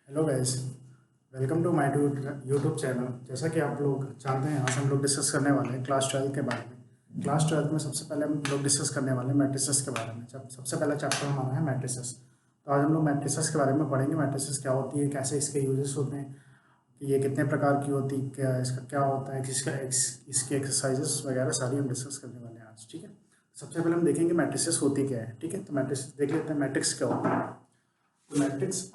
Hello guys, welcome to my YouTube channel. जैसा कि आप लोग जानते हैं, आज हम लोग डिस्कस करने वाले हैं क्लास 12 के बारे में। क्लास 12 में सबसे पहले हम लोग डिस्कस करने वाले हैं मैट्रिसेस के बारे में। जब सबसे पहला चैप्टर हमारा है मैट्रिसेस, तो आज हम लोग मैट्रिसेस के बारे में पढ़ेंगे। मैट्रिसेस क्या होती है, कैसे इसके यूजेस होते हैं, कि ये कितने प्रकार की होती है, क्या इसका क्या होता है, इसके एक्सरसाइजेस वगैरह सारी हम डिस्कस करने वाले हैं आज। ठीक है, सबसे पहले हम देखेंगे मैट्रिसेस होती क्या है। ठीक है, तो मैट्रिक्स देख लेते हैं, मैट्रिक्स क्या होता है। A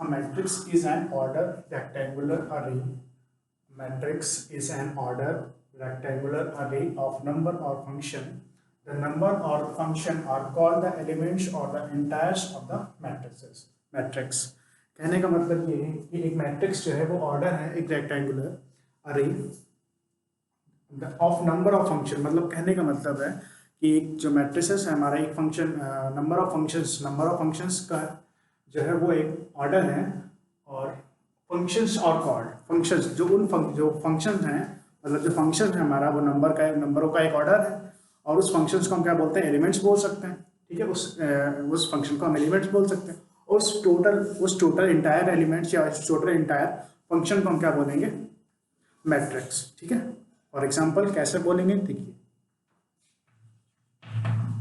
matrix is an order rectangular array. Matrix is an order rectangular array of number or function. The number or function are called the elements or the integers of the matrices. Matrix कहने का मतलब ये है कि एक matrix जो है वो ऑर्डर है एक रेक्टेंगुलर अरे ऑफ नंबर ऑफ फंक्शन। मतलब कहने का मतलब है कि एक जो मैट्रिसेस है हमारा एक फंक्शन नंबर ऑफ फंक्शंस का जो है वो एक ऑर्डर है, और फंक्शंस और कॉल्ड फंक्शंस जो फंक्शंस हैं, मतलब जो फंक्शन है हमारा वो नंबरों का एक ऑर्डर है, और उस फंक्शंस को हम क्या बोलते हैं, एलिमेंट्स बोल सकते हैं। ठीक है, उस फंक्शन को हम एलिमेंट्स बोल सकते हैं। और उस टोटल इंटायर एलिमेंट्स या टोटल इंटायर फंक्शन को हम क्या बोलेंगे, मैट्रिक्स। ठीक है, फॉर एग्जाम्पल कैसे बोलेंगे देखिए।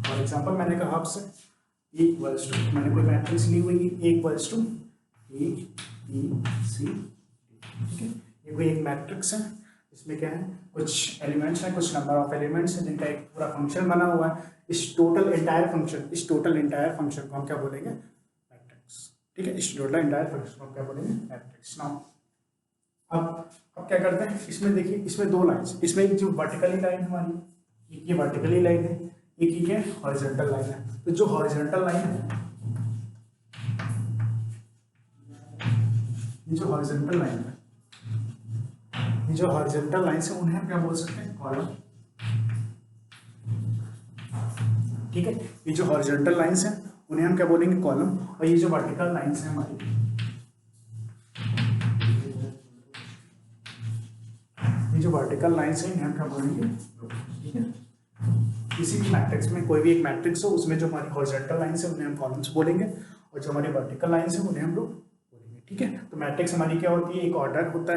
फॉर एग्जाम्पल मैंने कहा आपसे इक्वल्स टू, मैंने कोई मैट्रिक्स ली हुई है, equals to A B C. ठीक है, ये कोई एक मैट्रिक्स है, इसमें क्या है, कुछ एलिमेंट्स हैं, कुछ नंबर ऑफ एलिमेंट्स हैं, जिनका एक पूरा फंक्शन बना हुआ है। इस टोटल इंटायर फंक्शन को हम क्या बोलेंगे, मैट्रिक्स। ठीक है, इस टोटल इंटायर फंक्शन को हम क्या बोलेंगे, मैट्रिक्स। नाउ अब क्या करते हैं, इसमें देखिए, इसमें दो लाइन्स, इसमें एक जो वर्टिकली लाइन हमारी, एक ये वर्टिकली लाइन है, एक ही है हॉरिजॉन्टल लाइन है। तो जो हॉरिजॉन्टल लाइन है, ये जो हॉरिजॉन्टल लाइन है, ये जो हॉरिजॉन्टल लाइन से उन्हें हम क्या बोल सकते हैं, कॉलम। ठीक है, ये जो हॉरिजॉन्टल लाइंस हैं उन्हें हम क्या बोलेंगे, कॉलम। और ये जो वर्टिकल लाइंस हैं हमारी, ये जो वर्टिकल लाइंस हैं इन्हें हम क्या बोलेंगे, ठीक है। किसी भी मैट्रिक्स में, कोई भी एक मैट्रिक्स हो, उसमें जो हमारी हॉरिजॉन्टल लाइंस है उन्हें हम कॉलम्स बोलेंगे, और जो हमारी वर्टिकल लाइंस है उन्हें हम लोग बोलेंगे। ठीक है, तो मैट्रिक्स हमारी क्या होती है, एक ऑर्डर होता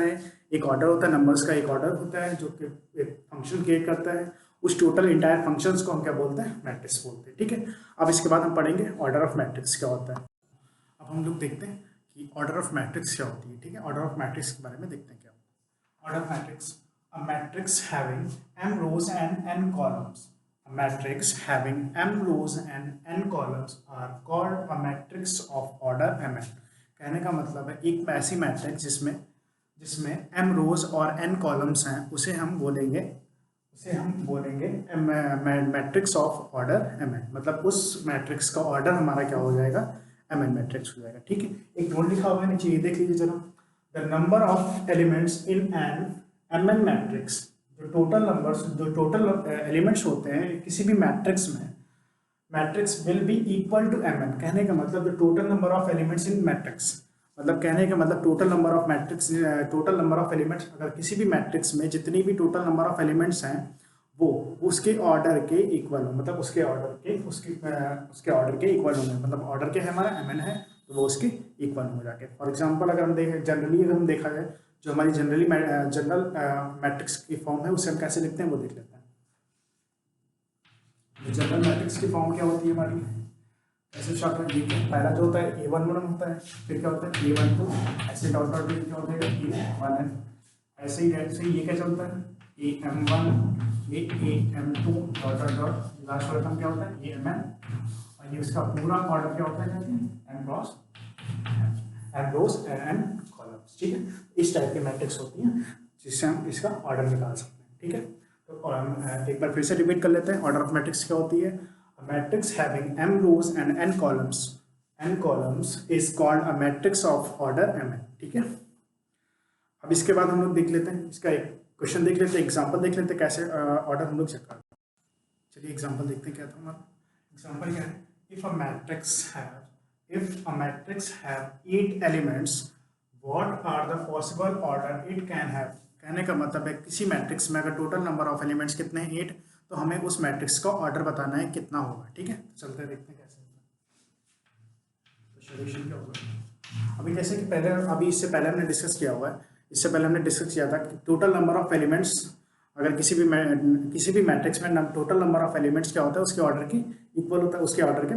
है, नंबर्स का एक ऑर्डर होता है जो कि एक फंक्शन क्रिएट करता है। उस टोटल इंटायर फंक्शंस को हम क्या बोलते हैं, मैट्रिक्स बोलते हैं। ठीक है, अब इसके बाद हम पढ़ेंगे ऑर्डर ऑफ मैट्रिक्स क्या होता है। अब हम लोग देखते हैं कि ऑर्डर ऑफ मैट्रिक्स क्या होती है। ठीक है, ऑर्डर ऑफ मैट्रिक्स के बारे में देखते हैं क्या होता है। Order of matrix, a matrix having m rows and n columns. A matrix having m rows and n columns are called a matrix of order mn. कहने का मतलब है एक ऐसी मैट्रिक्स जिसमें m रोज और n कॉलम्स हैं, उसे हम बोलेंगे मैट्रिक्स ऑफ ऑर्डर mn। मतलब उस मैट्रिक्स का ऑर्डर हमारा क्या हो जाएगा, mn मैट्रिक्स हो जाएगा। ठीक है, एक नोट लिखा हुआ है नीचे, ये देख लीजिए जरा। The number of elements in an mn matrix, जो टोटल एलिमेंट्स होते हैं किसी भी मैट्रिक्स में, matrix will be equal to mn। कहने का मतलब the total number of elements in matrix, मतलब कहने का मतलब टोटल नंबर ऑफ एलिमेंट्स, अगर किसी भी मैट्रिक्स में जितनी भी टोटल नंबर ऑफ एलिमेंट्स हैं वो उसके ऑर्डर के इक्वल हो, मतलब उसके ऑर्डर के इक्वल होंगे। मतलब ऑर्डर के हमारा mn है तो वो उसके इक्वल हो जाके। फॉर एग्जांपल अगर हम देखें, अगर हम देखा जाए, जो हमारी जनरल मैट्रिक्स की फॉर्म है उसे हम कैसे लिखते हैं वो देख लेते हैं। जनरल मैट्रिक्स की फॉर्म क्या होती है हमारी, ऐसे शॉर्ट में पहला जो होता है A11 होता है, फिर क्या होता है A12, ऐसे डॉट डॉट क्या हो जाएगा A1n, ऐसे ही ये क्या चलता है AM1, ये AM2 dot dot dot, last वाला टर्म क्या होता है AMn, और ये उसका पूरा ऑर्डर क्या होता है, कहते हैं n रोज n कॉलम्स। ठीक है, इस टाइप की मैट्रिक्स होती हैं जिससे हम इसका ऑर्डर निकाल सकते हैं। ठीक है, तो एक बार फिर से रिपीट कर लेते हैं, ऑर्डर ऑफ मैट्रिक्स क्या होती है। Matrix having m rows and n columns is called a matrix of order mn। ठीक है, अब इसके बाद हम लोग देख लेते हैं, इसका एक क्वेश्चन देख लेते हैं, एग्जांपल देख लेते हैं कैसे ऑर्डर हम लोग चेक करते हैं। चलिए एग्जांपल देखते हैं क्या था हमारा। एग्जांपल क्या है, if a matrix have 8 elements, what are the possible order it can have. कहने का मतलब है किसी मैट्रिक्स में अगर टोटल नंबर ऑफ एलिमेंट्स कितने हैं 8, तो हमें उस मैट्रिक्स का ऑर्डर बताना है कितना होगा। ठीक है, तो चलते देखते हैं कैसे। तो सॉल्यूशन क्या होगा, अभी जैसे कि पहले अभी इससे पहले हमने डिस्कस किया हुआ है, इससे पहले हमने डिस्कस किया था कि टोटल नंबर ऑफ एलिमेंट्स, अगर किसी भी मैट्रिक्स में टोटल नंबर ऑफ एलिमेंट्स क्या होता है उसके ऑर्डर की इक्वल होता है, उसके ऑर्डर के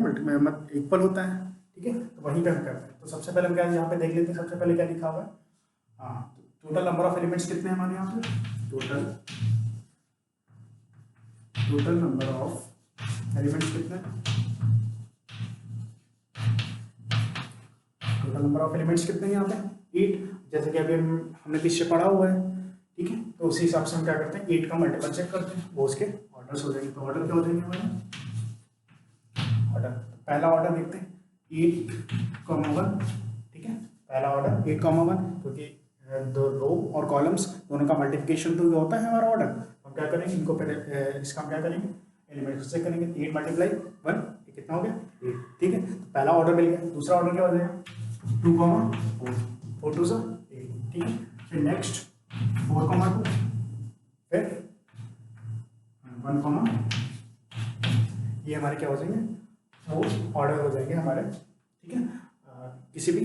इक्वल होता है। ठीक है, तो वहीं पे हम करते हैं। तो सबसे पहले हम क्या यहाँ पे देख लेते हैं, सबसे पहले क्या लिखा हुआ है। हाँ, टोटल नंबर ऑफ एलिमेंट्स कितने हैं हमारे यहाँ पे, टोटल नंबर ऑफ एलिमेंट्स कितने हैं, टोटल नंबर ऑफ एलिमेंट्स कितने हैं यहाँ पे 8, जैसे कि अभी हमने पीछे पढ़ा हुआ है। ठीक है, तो उसी हिसाब से हम क्या करते हैं 8 का मल्टीपल चेक करते हैं, वो उसके ऑर्डर्स हो जाएंगे। तो ऑर्डर क्या हो जाएंगे हमारे ऑर्डर, पहला ऑर्डर देखते हैं 8,1। ठीक है, पहला ऑर्डर 8,1, क्योंकि दो रो और कॉलम्स दोनों का मल्टीप्लिकेशन तो होता है हमारा ऑर्डर। हम क्या करेंगे, इनको पहले इसका हम क्या करेंगे एलिमेंट से करेंगे। 8 × 1 कितना हो गया 8। ठीक है, तो पहला ऑर्डर मिल गया। दूसरा ऑर्डर क्या हो जाएगा 2,4, 4 2 8। ठीक है, फिर नेक्स्ट 4,2, फिर 1, ये हमारे क्या हो जाएंगे 4 ऑर्डर हो जाएंगे हमारे। ठीक है, किसी भी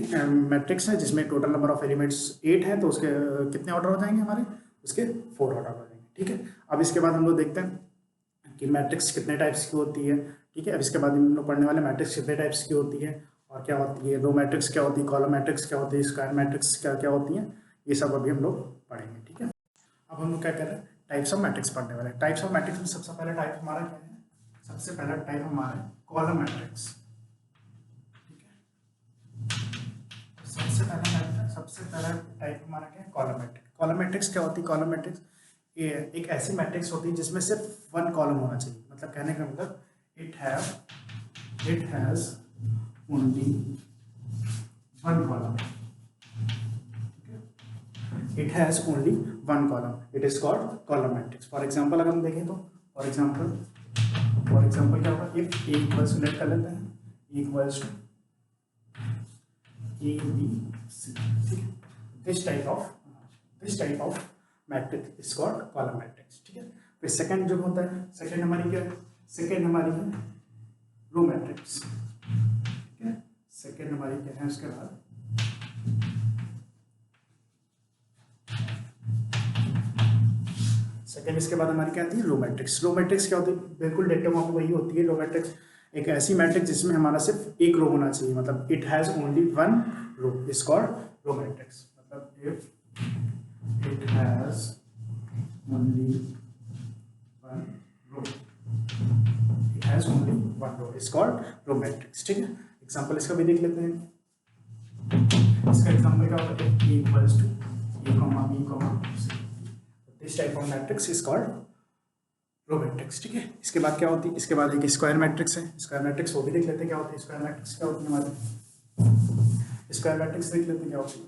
मैट्रिक्स है जिसमें टोटल नंबर ऑफ एलिमेंट्स 8 है तो उसके कितने ऑर्डर हो जाएंगे हमारे, उसके 4 ऑर्डर हो जाएंगे। ठीक है, अब इसके बाद हम लोग देखते हैं कि मैट्रिक्स कितने टाइप्स की होती है। ठीक है, अब इसके बाद हम लोग पढ़ने वाले मैट्रिक्स कितने टाइप्स की होती है और क्या होती है, रो मैट्रिक्स क्या होती है, कॉलम मैट्रिक्स क्या होती है, स्क्वायर मैट्रिक्स क्या क्या होती है, ये सब अभी हम लोग पढ़ेंगे। ठीक है, अब हम लोग क्या कर रहे हैं टाइप्स ऑफ मैट्रिक्स पढ़ने वाले। टाइप्स ऑफ मैट्रिक्स में सबसे पहला टाइप हमारा क्या है, सबसे पहला टाइप हमारा है कॉलम मैट्रिक्स। ठीक है, सबसे पहला टाइप हमारा क्या है कॉलम मैट्रिक्स। कॉलम मैट्रिक्स क्या होती है, कॉलम मैट्रिक्स ये एक ऐसी मैट्रिक्स होती है जिसमें सिर्फ 1 कॉलम होना चाहिए। मतलब कहने का मतलब it has only 1 column, it has only 1 column, it is called column matrix. For example अगर हम देखें तो फॉर एग्जांपल क्या होगा, इफ ए इक्वल्स लेट कर लेते हैं, A equals to A B C. ठीक है, this type of matrix is called column matrix. ठीक है, फिर सेकंड जो होता है, सेकंड हमारी क्या है, सेकंड हमारी है रो मैट्रिक्स। ठीक है, सेकंड हमारी क्या है, उसके बाद सेकंड, इसके बाद हमारी क्या आती है रो मैट्रिक्स। रो मैट्रिक्स क्या होती है, बिल्कुल डेटा वहाँ पे वही होती है। रो मैट्रिक्स एक ऐसी मैट्रिक्स जिसमें हमारा सिर्फ एक रो होना चाहिए, मतलब it has only 1 row is called row matrix. मतलब if it has only 1 row, it has only 1 row is called row matrix. ठीक है, एग्जांपल इसका भी देख लेते हैं। इसका एग्जांपल क्या होता है, a equals to a, b, c। This type of matrix is called row matrix. ठीक है, इसके बाद क्या होती है, इसके बाद एक स्क्वायर मैट्रिक्स है। स्क्वायर मैट्रिक्स वो भी देख लेते हैं क्या होती है। स्क्वायर मैट्रिक्स क्या होती है हमारे, स्क्वायर मैट्रिक्स देख लेते हैं क्या होती है।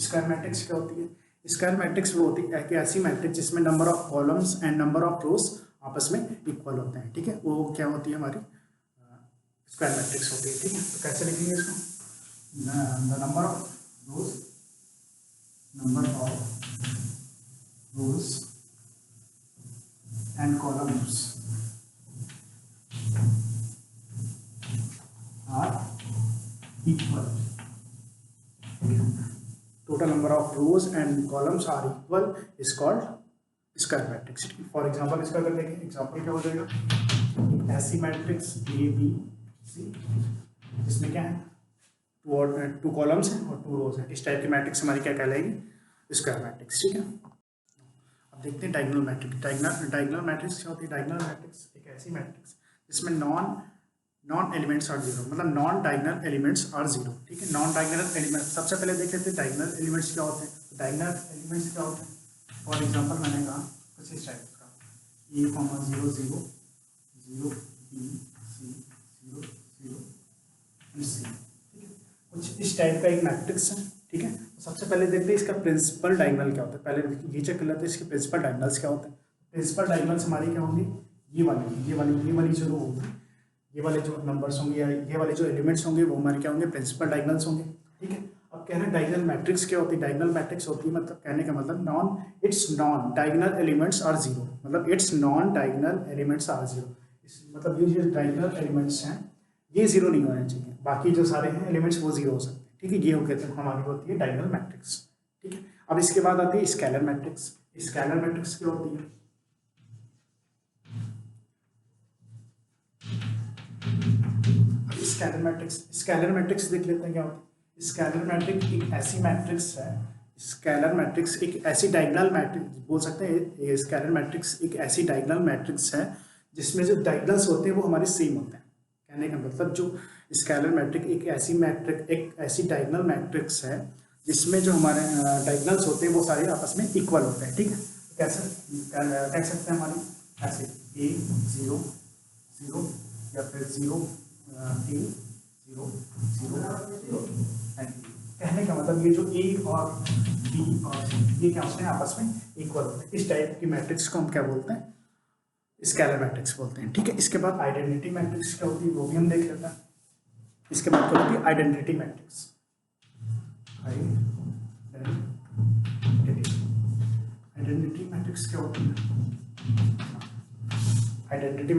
स्क्वायर मैट्रिक्स क्या होती है, स्क्वायर मैट्रिक्स वो होती है कि ऐसी मैट्रिक्स जिसमें number of columns and number of रोज आपस में इक्वल होते हैं। ठीक है, वो क्या होती है हमारी स्क्वायर मैट्रिक्स होती है। ठीक है, तो कैसे लिखेंगे इसको, the number of rows and columns are equal, total number of rows and columns are equal is called square matrix. For example इसका अगर देखें, एग्जांपल क्या हो जाएगा, ऐसी मैट्रिक्स ए बी सी जिसमें क्या है 2 कॉलम्स हैं और 2 रोज हैं, इस टाइप की मैट्रिक्स हमारी क्या कहलाएगी स्क्वायर मैट्रिक्स। ठीक है, अब देखते हैं डायगोनल मैट्रिक्स। डायगोनल मैट्रिक्स क्या होती है, डायगोनल मैट्रिक्स एक ऐसी मैट्रिक्स जिसमें नॉन एलिमेंट्स आर जीरो, मतलब non diagonal elements are zero. ठीक है, नॉन डायगोनल एलिमेंट सबसे पहले देख लेते हैं डायगोनल एलिमेंट्स क्या होते हैं। डायगोनल एलिमेंट्स क्या होते हैं, फॉर एग्जांपल मैंने कहा कुछ इस टाइप का a, 0 0 0 b c 0 0 c। ठीक है, कुछ इस टाइप का एक मैट्रिक्स है। ठीक है, तो सबसे पहले देखते हैं इसका प्रिंसिपल डायगोनल क्या होता है। पहले ये चेक कर लेते हैं इसके प्रिंसिपल डायगोनल्स क्या होते हैं। प्रिंसिपल डायगोनल्स हमारी क्या होंगी, ये वाली जो रो होगी, ये वाले जो नंबर्स होंगे या ये वाले जो एलिमेंट्स होंगे वो हमारे क्या होंगे प्रिंसिपल डायगोनल्स होंगे। ठीक है, अब कह रहे हैं डायगोनल मैट्रिक्स क्या होती है, डायगोनल मैट्रिक्स होती है मतलब कहने का मतलब non diagonal elements are zero, मतलब it's non diagonal elements are zero, मतलब ये जो डायगोनल एलिमेंट्स हैं ये जीरो नहीं होने चाहिए, बाकी जो सारे हैं एलिमेंट्स वो जीरो हो सकते हैं, ठीक है, ये हो कहते हैं हमारी होती है डायगोनल मैट्रिक्स, ठीक है। अब इसके बाद आती है स्केलर मैट्रिक्स। स्केलर मैट्रिक्स क्या होती है, स्केलर मैट्रिक्स देख लेते हैं क्या होती है। स्केलर मैट्रिक्स एक ऐसी मैट्रिक्स है, स्केलर मैट्रिक्स एक ऐसी डायगोनल मैट्रिक्स बोल सकते हैं, स्केलर मैट्रिक्स एक ऐसी डायगोनल मैट्रिक्स है जिसमें जो डायगोनल्स होते हैं वो हमारे सेम होते हैं, कहने का मतलब जो स्केलर मैट्रिक एक ऐसी डायगोनल मैट्रिक्स है जिसमें जो हमारे डायगोनल्स होते हैं वो सारे आपस में इक्वल होते हैं, ठीक है। कैसे कह सकते हैं हमारी ऐसे ए जीरो जीरो या फिर जीरो ए जीरो जीरो जीरो, कहने का मतलब ये जो ए और बी और सी ये क्या होते हैं आपस में इक्वल होते हैं, इस टाइप की मैट्रिक्स को हम क्या बोलते हैं, स्केलर मैट्रिक्स बोलते हैं, ठीक है। इसके बाद आइडेंटिटी मैट्रिक्स क्या होती है वो भी हम देख लेते हैं। इसके बाद क्या होती है आइडेंटिटी मैट्रिक्स। आइडेंटिटी मैट्रिक्स क्या होती है, आइडेंटिटी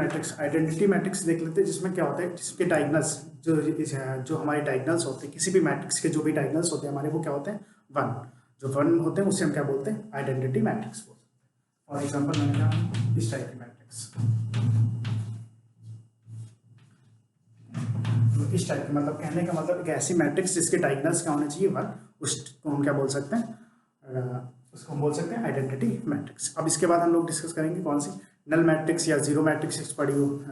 मैट्रिक्स देख लेते हैं, जिसमें क्या होता है जिसके डायगोनल्स जो हमारे डायगोनल्स होते हैं किसी भी मैट्रिक्स के जो भी डायगोनल्स होते हैं हमारे वो क्या होते हैं वन, जो वन होते हैं उससे हम क्या बोलते हैं आइडेंटिटी मैट्रिक्स बोलते हैं। फॉर एग्जांपल मैंने कहा इस टाइप की मैट्रिक्स, तो इस टाइप की मतलब कहने का मतलब एक ऐसी मैट्रिक्स जिसके डायगोनल्स क्या होने चाहिए वन, उसको हम क्या बोल सकते हैं, उसको हम बोल सकते हैं आइडेंटिटी मैट्रिक्स। अब इसके बाद हम लोग डिस्कस करेंगे कौन सी नल मैट्रिक्स या जीरो मैट्रिक्स पढ़ी हो,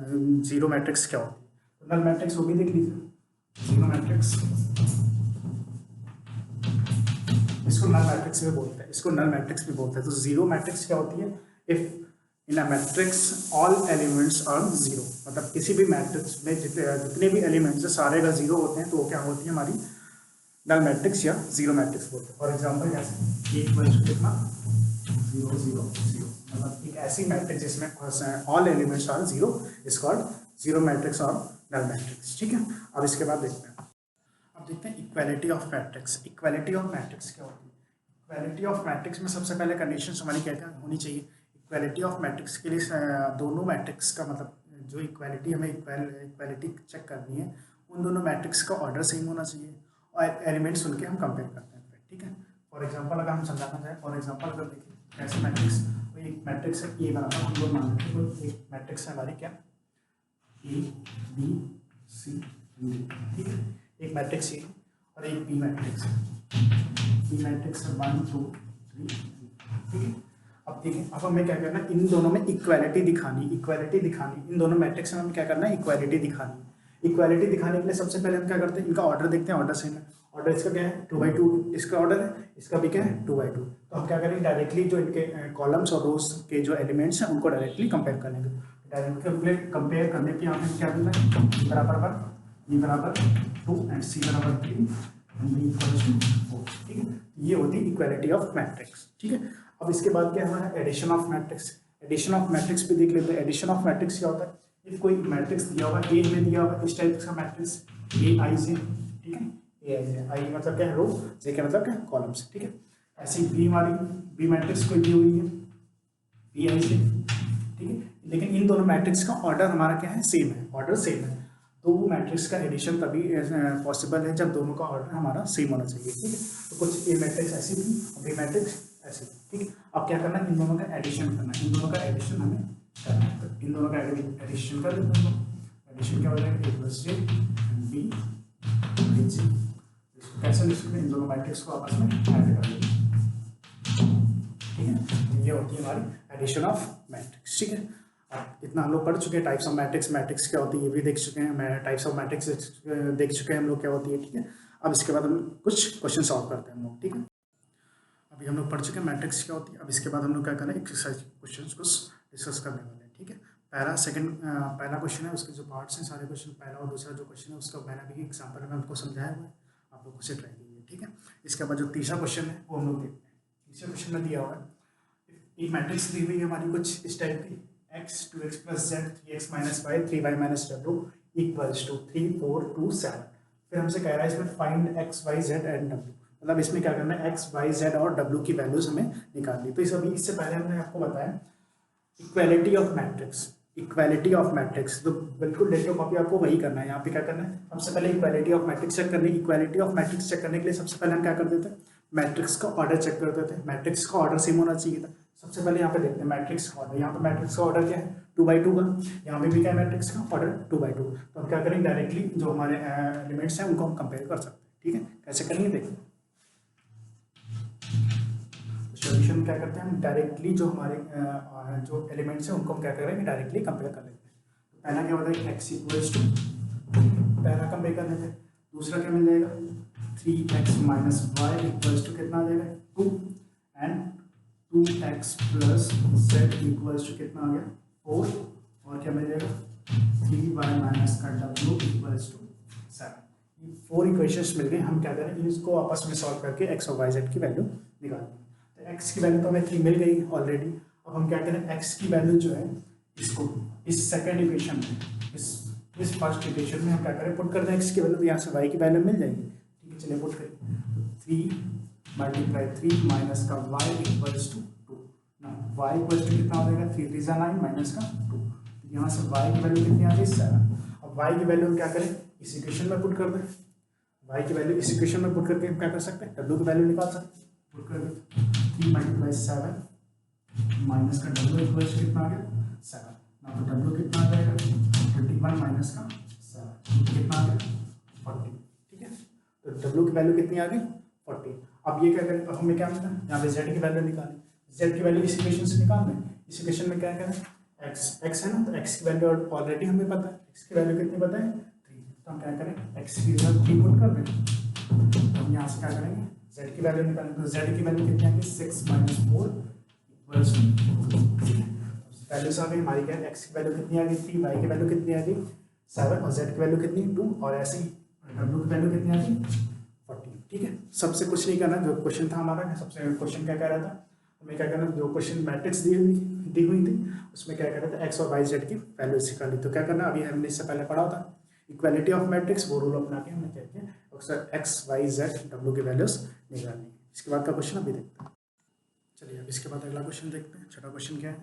जीरो मैट्रिक्स क्या होती है, तो नल मैट्रिक्स वो भी देख लीजिए। जीरो मैट्रिक्स इसको नल मैट्रिक्स भी बोलते हैं, इसको नल मैट्रिक्स भी बोलते हैं। तो जीरो मैट्रिक्स क्या होती है, if in a matrix all elements are zero, मतलब किसी भी मैट्रिक्स में जितने भी एलिमेंट्स है सारे अगर जीरो होते हैं तो वो क्या होती है हमारी नल मैट्रिक्स या जीरो मैट्रिक्स बोलते हैं। फॉर एग्जांपल जैसे कितना जीरो जीरो जीरो, मतलब एक ऐसी मैट्रिक्स जिसमें all elements are zero is called zero matrix और नल मैट्रिक्स, ठीक है। अब इसके बाद देखते हैं, अब देखते हैं equality of matrix. Equality of matrix क्या होती है, इक्वालिटी ऑफ मैट्रिक्स में सबसे पहले कंडीशन हमारी क्या क्या होनी चाहिए, इक्वालिटी ऑफ मैट्रिक्स के लिए दोनों मैट्रिक्स का मतलब जो इक्वालिटी हमें इक्वालिटी चेक करनी है उन दोनों मैट्रिक्स का ऑर्डर सेम होना चाहिए और एलिमेंट्स उनके हम कंपेयर करते हैं, ठीक है। फॉर एग्जांपल अगर हम समझाना चाहें, फॉर एग्जांपल अगर देखिए ऐसे मैट्रिक्स, कोई एक मैट्रिक्स है ए बराबर हम लोग मान लेते हैं, तो एक मैट्रिक्स है हमारी क्या ए बी सी डी, ठीक है। एक मैट्रिक्स ए और एक बी मैट्रिक्स है, बी मैट्रिक्स है 1 2 3, ठीक है। अब देखिए अब हमें क्या करना है, इन दोनों में इक्वालिटी दिखानी, इन दोनों मैट्रिक्स में हमें क्या करना है इक्वालिटी दिखानी। इक्वालिटी दिखाने के लिए सबसे पहले हम क्या करते हैं, इनका ऑर्डर देखते हैं, ऑर्डर सेम है, ऑर्डर इसका क्या है 2/2 इसका ऑर्डर है, इसका भी क्या है 2/2, तो हम क्या करेंगे डायरेक्टली जो इनके कॉलम्स और रोज के जो एलिमेंट्स हैं उनको डायरेक्टली कंपेयर कर लेंगे। डायरेक्टली कंपेयर करने के यहाँ पे क्या मिलना है, ई बराबर 2 एंड सी बराबर 3 एंड डी इक्वल्स टू 4, ठीक है। ये होती है इक्वालिटी ऑफ मैट्रिक्स, ठीक है। अब इसके बाद क्या हमारा addition of matrix. Addition of matrix भी देख लेते हैं। एडिशन ऑफ मैट्रिक्स क्या होता है, इफ कोई मैट्रिक्स दिया हुआ ए में दिया हुआ इस टाइप का मैट्रिक्स ए आई से, ठीक है, ए आई से, आई मतलब क्या है रो, जे का मतलब क्या है कॉलम्स, ठीक है। ऐसी बी हमारी बी मैट्रिक्स कोई दी हुई है बी आई से, ठीक है, लेकिन इन दोनों मैट्रिक्स का ऑर्डर हमारा क्या है सेम है, ऑर्डर सेम है, तो वो मैट्रिक्स का एडिशन तभी पॉसिबल है जब दोनों का ऑर्डर हमारा सेम होना चाहिए, ठीक है। तो कुछ ए मैट्रिक्स ऐसी थी और बी मैट्रिक्स ऐसी, ठीक है। अब क्या करना है, इन दोनों का एडिशन करना है, इन दोनों का एडिशन हमें करना है, तो इन दोनों का एडिशन कर देते हैं। एडिशन क्या हो जाएगा ए प्लस जे बी जे, इसको कैसे लिख सकते हैं, इन दोनों मैट्रिक्स को आपस में ऐड कर देते हैं, ठीक है। ये होती है हमारी एडिशन ऑफ मैट्रिक्स, ठीक है। इतना हम लोग पढ़ चुके हैं टाइप्स ऑफ मैट्रिक्स क्या होती है ये भी देख चुके हैं, टाइप्स ऑफ मैट्रिक्स देख चुके हैं हम लोग क्या होती है, ठीक है। अब इसके बाद हम कुछ क्वेश्चन सॉल्व करते हैं हम लोग, ठीक है। अभी हम लोग पढ़ चुके हैं मैट्रिक्स क्या होती है। अब इसके बाद हम लोग क्या करें एक्सरसाइज क्वेश्चन को डिस्कस करने वाले हैं, ठीक है। पहला क्वेश्चन है, उसके जो पार्ट्स हैं सारे क्वेश्चन, पहला और दूसरा जो क्वेश्चन है उसका मैंने भी एग्जाम्पल में आपको समझाया हुआ है, आप लोग उसे ट्राई कीजिए, ठीक है। इसके बाद जो तीसरा क्वेश्चन है वो हम लोग देखते हैं। तीसरे क्वेश्चन में दिया हुआ है एक मैट्रिक्स दी हुई है हमारी कुछ इस टाइप की, x 2x + z 3x - y 3y - w = 3 4 2 7, फिर हमसे कह रहा है इसमें find X Y Z and W, मतलब इसमें क्या करना है, एक्स वाई जेड और डब्ल्यू की वैल्यूज हमें निकालनी। तो इस अभी इससे पहले हमने आपको बताया equality of matrix, equality of matrix, तो बिल्कुल डेटा कॉपी आपको वही करना है। यहाँ पे क्या करना है, सबसे पहले इक्वालिटी ऑफ मैट्रिक्स चेक करनी है। इक्वालिटी ऑफ मैट्रिक्स चेक करने के लिए सबसे पहले हम क्या करते थे, मैट्रिक्स का ऑर्डर चेक करते थे। मैट्रिक्स का ऑर्डर सेम होना चाहिए था। सबसे पहले यहाँ पे देखते हैं मैट्रिक्स का ऑर्डर। यहाँ पे मैट्रिक्स का ऑर्डर क्या है, 2x2 का। यहाँ पे भी क्या है, मैट्रिक्स का ऑर्डर 2x2। तो हम क्या करेंगे, डायरेक्टली जो हमारे एलिमेंट्स हैं उनको हम कंपेयर कर सकते हैं। ठीक है, कैसे करेंगे देखिए। सॉल्यूशन क्या करते हैं हम, डायरेक्टली जो हमारे जो एलिमेंट्स हैं उनको हम क्या करेंगे, डायरेक्टली कंपेयर कर लेते हैं। तो पहला क्या होता है, x इक्वल्स टू, पहला कंपेयर कर लेते हैं। दूसरा क्या मिल जाएगा, 3x minus Y equals to कितना आ जाएगा 2, and 2x plus Z equals to कितना आ गया 4, और क्या मिल जाएगा 3y माइनस का w इक्वल्स टू 7। ये 4 इक्वेशंस मिल गए। हम क्या करें, इसको आपस में सॉल्व करके x और y z की वैल्यू निकालेंगे। तो x की वैल्यू तो हमें 3 मिल गई ऑलरेडी। अब हम क्या करें, x की वैल्यू जो है इसको इस सेकेंड इक्वेशन में, इस फर्स्ट इक्वेशन में हम क्या करें, पुट कर दें x की वैल्यू, तो यहाँ से y की वैल्यू मिल जाएगी। ठीक है, चलिए पुट करें। तो 3 मल्टीप्लाई 3 माइनस का y इक्वल्स टू 2 ना, y इक्वल्स टू कितना हो जाएगा, 3 3 9 माइनस का 2। यहाँ से y की वैल्यू कितनी आ गई 7। अब y की वैल्यू हम क्या करें, इस इक्वेशन में पुट कर दें। y की वैल्यू इस इक्वेशन में पुट करके हम क्या कर सकते हैं, w की वैल्यू निकाल सकते हैं। पुट कर दें 3 मल्टीप्लाई 7 माइनस का w इक्वल्स कितना आ गया 7 ना, तो w कितना आ जाएगा 21 माइनस का 7 कितना आ गया 40। ठीक है, तो w की वैल्यू कितनी आ गई 40। अब ये क्या करें, अब हमें क्या मिला, यहाँ पे z की वैल्यू निकालें। z की वैल्यू इस इक्वेशन से निकाल दें। इस इक्वेशन में क्या करें, x है ना, तो x की वैल्यू ऑलरेडी हमें पता है, x की वैल्यू कितनी पता है 3। तो हम क्या करें, x की वैल्यू 3 पुट कर दें। हम यहाँ से क्या करेंगे, z की वैल्यू निकालें। तो z की वैल्यू कितनी आ गई 6 माइनस 4 इक्वल्स टू, वैल्यूज आ गई हमारी। क्या x की वैल्यू कितनी आ गई 3, y की वैल्यू कितनी आ गई 7, और z की वैल्यू कितनी 2, और ऐसे ही w की वैल्यू कितनी आ गई 40। ठीक है, सबसे कुछ नहीं करना। जो क्वेश्चन था हमारा, सबसे क्वेश्चन क्या कह रहा था, हमें क्या करना, जो क्वेश्चन मैट्रिक्स दी हुई थी उसमें क्या कह रहा था, एक्स और वाई जेड की वैल्यू निकाली। तो क्या करना, अभी हमने इससे पहले पढ़ा था इक्वालिटी ऑफ मैट्रिक्स, वो रूल अपना के हमने क्या किया, अक्सर एक्स वाई जेड डब्ल्यू की वैल्यूज निकालनी है। इसके बाद का क्वेश्चन अभी देखते हैं। चलिए अब इसके बाद अगला क्वेश्चन देखते हैं। छठा क्वेश्चन क्या है,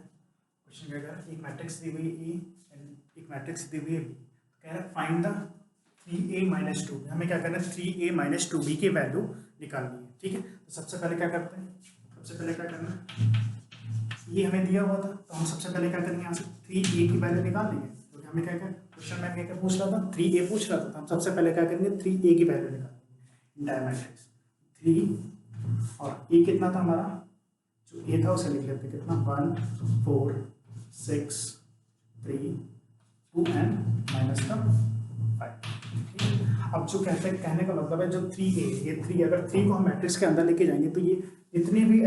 क्वेश्चन क्या कह रहा है, एक मैट्रिक्स दी हुई ए एंड एक मैट्रिक्स दी हुई है बी। कह रहा है फाइंड द 3a माइनस 2। हमें क्या करना है, 3a माइनस 2b की वैल्यू निकालनी है। ठीक है, तो सबसे पहले क्या करते हैं, सबसे पहले क्या करना है, ये हमें दिया हुआ था, तो हम सबसे पहले क्या करेंगे, यहाँ से 3a की वैल्यू निकाल लेंगे। तो हमें क्या क्या क्वेश्चन में क्या पूछ रहा था, 3a पूछ रहा था, तो हम सबसे पहले क्या करेंगे 3a की वैल्यू निकालेंगे। इंटायर मैट्रिक्स 3 और a कितना था हमारा, जो a था उसे लिख लेते कितना 1 4 6 3 2 एंड माइनस का 5। अब जो कहने का मतलब है, जो 3a, ये 3, अगर 3 को हम मैट्रिक्स के अंदर लेके जाएंगे तो ये जितने भी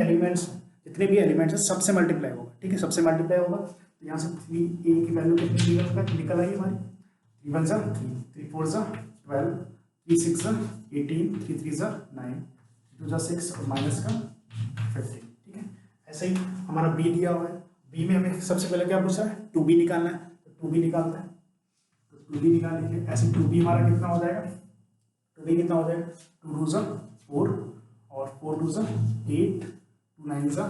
एलिमेंट्स हैं सबसे मल्टीप्लाई होगा। ठीक है, सबसे मल्टीप्लाई होगा। तो यहाँ से 3a की वैल्यू कितनी निकल आई हमारी, 3 1 3 3 4 12 3 6 18 3 3 9 2 6 और माइनस का 15। ठीक है, ऐसे ही हमारा b दिया हुआ है। b में हमें सबसे पहले क्या पूछा है, 2b निकालना है, तो 2b निकालते हैं। तो 2b निकाल लीजिए। ऐसे 2b हमारा कितना हो जाएगा, 2b कितना हो जाएगा 2 2 4 और 4 2 8 2 9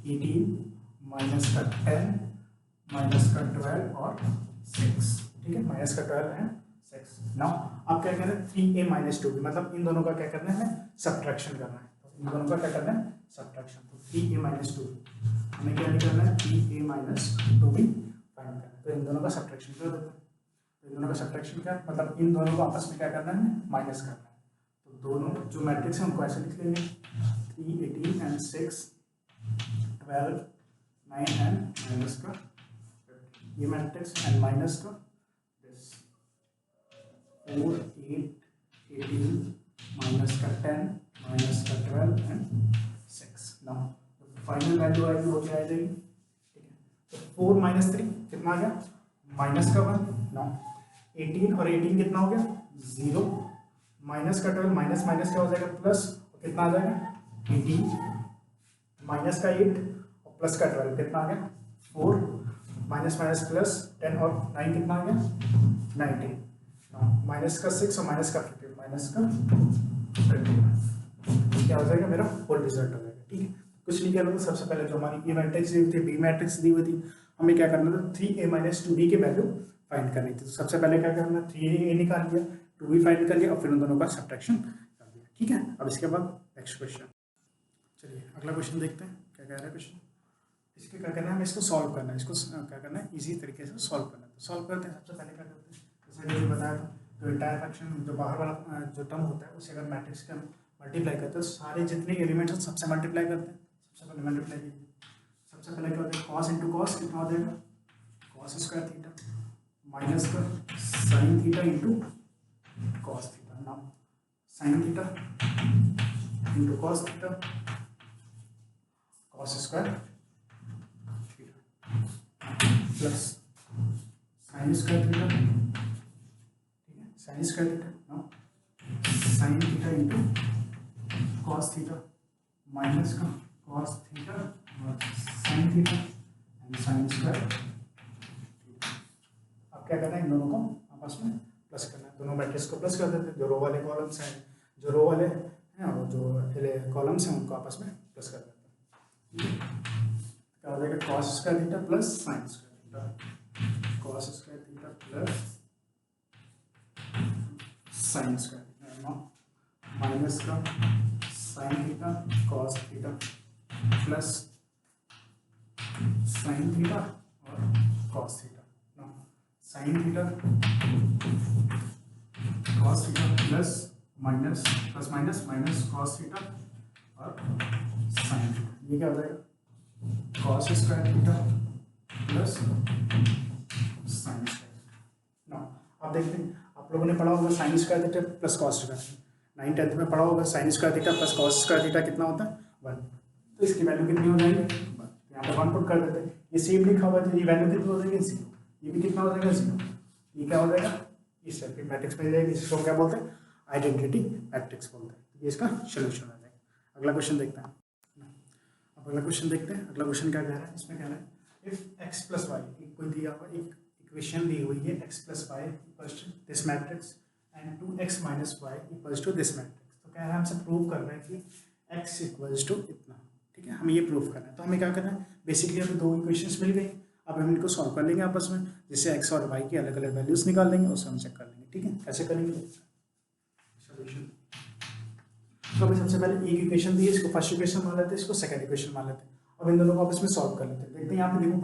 18 माइनस का 10 माइनस का 12 और 6। ठीक है, माइनस का 12 एंड 6। नाउ अब क्या करना है, 3a माइनस 2b, मतलब इन दोनों का क्या करना है, सब्ट्रैक्शन करना है। तो इन दोनों का क्या करना है, सब्ट्रैक्शन। तो 3a माइनस 2b हमें क्या निकालना है, 3a माइनस 2b फाइंड करना है। तो इन दोनों का सब्ट्रैक्शन कर देते हैं। तो इन दोनों का सब्ट्रैक्शन क्या, मतलब इन दोनों को आपस में क्या करना है, माइनस करना है। तो दोनों जो मैट्रिक्स है उनको ऐसे लिख लेंगे, 3 18 एंड 6 12 9 एंड माइनस का 15। ये मैट्रिक्स एंड माइनस का 4 8 18 माइनस का 10 माइनस का 12 एंड 6। नाउ फाइनल वैल्यू आएगी वो क्या आ जाएगी। ठीक है, तो 4 माइनस 3 कितना आ गया, माइनस का 1। नाउ 18 और 18 कितना हो गया 0, माइनस का 12 माइनस माइनस क्या हो जाएगा प्लस, और कितना आ जाएगा 18 माइनस का 8 और प्लस का 12 कितना आ गया 4, माइनस माइनस प्लस 10 और 9 कितना आ गया 19, माइनस का 6 और माइनस का 15, माइनस का 29 क्या हो जाएगा मेरा होल रिजल्ट हो जाएगा। ठीक है, कुछ नहीं करना था, सबसे पहले जो हमारी ए मैट्रिक्स दी हुई थी, बी मैट्रिक्स दी हुई थी, हमें क्या करना था 3a माइनस 2b की वैल्यू फाइंड करनी थी। तो सबसे पहले क्या करना, 3a निकाल लिया, 2b फाइंड कर लिया और फिर उन दोनों का सब्ट्रैक्शन कर दिया। ठीक है, अब इसके बाद नेक्स्ट क्वेश्चन, चलिए अगला क्वेश्चन देखते हैं क्या कह रहा है क्वेश्चन। इसके क्या करना है, हमें इसको सॉल्व करना है, इसको क्या करना है, इजी तरीके से सॉल्व करना है। तो सॉल्व करते हैं, सबसे पहले क्या करते हैं, जैसे मैंने बताया था, तो इंटायर फ्रैक्शन जो बाहर वाला जो टर्म होता है उसे अगर मैट्रिक्स का मल्टीप्लाई करते हैं तो सारे जितने एलिमेंट्स हैं सबसे मल्टीप्लाई करते हैं। सबसे पहले मल्टीप्लाई कीजिए, सबसे पहले क्या होता है, कॉस इंटू कॉस कितना हो जाएगा, कॉस स्क्वायर थीटा माइनस का sine theta into cos theta. Now sine theta into cos theta cos square plus sine square theta, ठीक है, sign square theta, now sine theta into cos theta minus का cos theta और sine theta and sine square. अब क्या करना है, इन दोनों को आपस में प्लस करना है, दोनों मैट्रिक्स को प्लस कर देते हैं। जो रो वाले कॉलम्स हैं, जो रो वाले हैं और जो कॉलम्स हैं उनको आपस में प्लस कर देते हैं। क्या हो जाएगा, cos square theta plus sine square theta, cos square theta plus sine square theta minus का sine theta cos theta plus sine theta और cos theta. Sine theta cos theta plus minus plus minus minus cos theta और sine theta, ये क्या हो जाएगा, cos square theta plus sine square. Now आप देखते हैं, आप लोगों ने पढ़ा होगा sine square theta plus cos square, 9th-10th में पढ़ा होगा sine square theta plus cos square theta कितना होता है 1। तो इसकी वैल्यू कितनी हो जाएगी 1, यहाँ पे 1 पुट कर देते हैं। ये सेम लिखा हुआ है तो ये वैल्यू कितनी हो जाएगी 0, ये भी कितना हो जाएगा 0, ये क्या हो जाएगा, इस टाइप की मैट्रिक्स मिल जाएगी, इसको क्या बोलते हैं, आइडेंटिटी मैट्रिक्स बोलते हैं। ये इसका सोल्यूशन आ जाएगा। अगला क्वेश्चन देखते हैं, अब अगला क्वेश्चन देखते हैं। अगला क्वेश्चन क्या कह रहा है, इसमें कह रहा है इफ x प्लस वाई, कोई दिया हुआ एक इक्वेशन दी हुई है x plus Y equals to this matrix and 2x minus Y equals to this matrix. तो कह रहा है हमसे प्रूव कर रहे हैं कि x इक्वल्स टू इतना। ठीक है, हमें ये प्रूव करना है, तो हमें क्या करना है, बेसिकली हमें दो इक्वेशंस मिल गई, अब हम इनको सॉल्व कर लेंगे आपस में, जिससे x और y की अलग अलग वैल्यूज निकाल लेंगे, उससे हम चेक कर लेंगे। ठीक है, कैसे करेंगे सोल्यूशन। तो अभी सबसे पहले एक इक्वेशन दी है, इसको फर्स्ट इक्वेशन मान लेते हैं, इसको सेकंड इक्वेशन मान लेते हैं। अब इन दोनों को आपस में सॉल्व कर लेते हैं। देखते हैं यहाँ पे देखो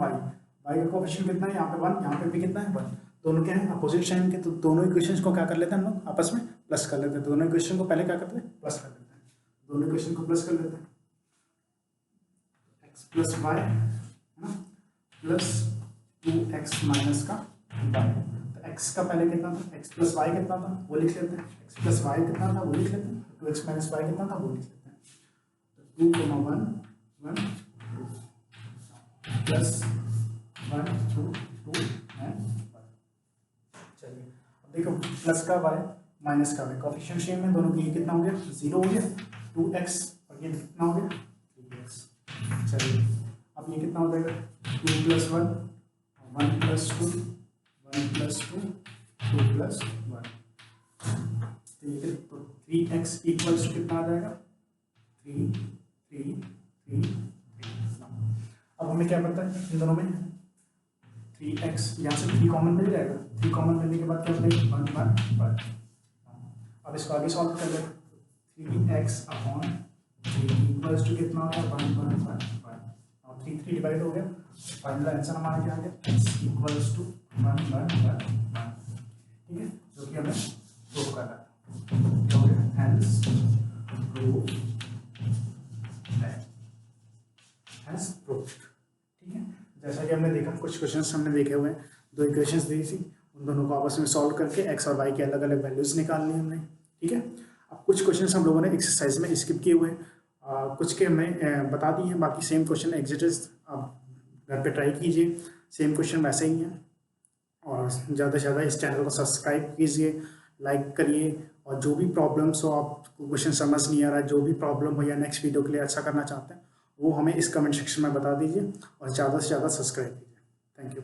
y का कोएफिशिएंट कितना है, यहाँ पे 1, यहाँ पे भी कितना है 1, दोनों क्या है अपोजिट साइन के, तो दोनों इक्वेशंस को क्या कर लेते हैं हम लोग आपस में प्लस कर लेते हैं। दोनों इक्वेशन को पहले क्या करते हैं, प्लस कर देते हैं, दोनों इक्वेशन को प्लस कर लेते हैं, x प्लस वाई है ना प्लस 2x माइनस का y। तो x का पहले कितना था, x प्लस वाई कितना था वो लिख लेते हैं, x प्लस वाई कितना था वो लिख लेते हैं, 2x माइनस वाई कितना था वो लिख लेते हैं। तो 2, 1, 1, 2 प्लस 1, 2, 2 एंड 1। चलिए अब देखो प्लस का वाई माइनस का वाई कोएफिशिएंट सेम है दोनों की, ये कितना हो गया 0 हो गया, 2x और ये कितना हो गया 3x। चलिए अब ये कितना हो जाएगा 2 प्लस 1, 1 प्लस 2, 1 प्लस 2, 2 प्लस 1। तो ये तो 3x इक्वल्स टू कितना आ जाएगा 3, 3, 3, 3। अब हमें क्या पता है इन दोनों में 3x, यहाँ से 3 कॉमन मिल जाएगा, 3 कॉमन मिलने के बाद क्या बनेगा 1, 1, 1। अब इसको आगे सॉल्व कर लेते हैं, 3x अपॉन 3 इक्वल्स टू कितना होगा 1, 1, 1, 1 और 3, 3 डिवाइड हो गया। फाइनल आंसर हमारा क्या आ गया x इक्वल्स टू 1, 1, 1, 1। ठीक है, जो कि हमें प्रूव करना है, क्या हो गया हेंस प्रूव हैज प्रूव्ड। ठीक है, जैसा कि हमने देखा कुछ क्वेश्चंस हमने देखे हुए हैं, दो इक्वेशंस दी थी, उन दोनों को आपस में सॉल्व करके x और y की अलग अलग वैल्यूज निकालनी है हमने। ठीक है, अब कुछ क्वेश्चंस हम लोगों ने एक्सरसाइज में स्किप किए हुए हैं, कुछ के हमने बता दिए हैं, बाकी सेम क्वेश्चन एग्जिट आप घर पे ट्राई कीजिए, सेम क्वेश्चन वैसे ही हैं। और ज़्यादा से ज़्यादा इस चैनल को सब्सक्राइब कीजिए, लाइक करिए, और जो भी प्रॉब्लम्स हो, आपको क्वेश्चन समझ नहीं आ रहा है, जो भी प्रॉब्लम हो या नेक्स्ट वीडियो के लिए अच्छा करना चाहते हैं वो हमें इस कमेंट सेक्शन में बता दीजिए और ज़्यादा से ज़्यादा सब्सक्राइब कीजिए। Thank you.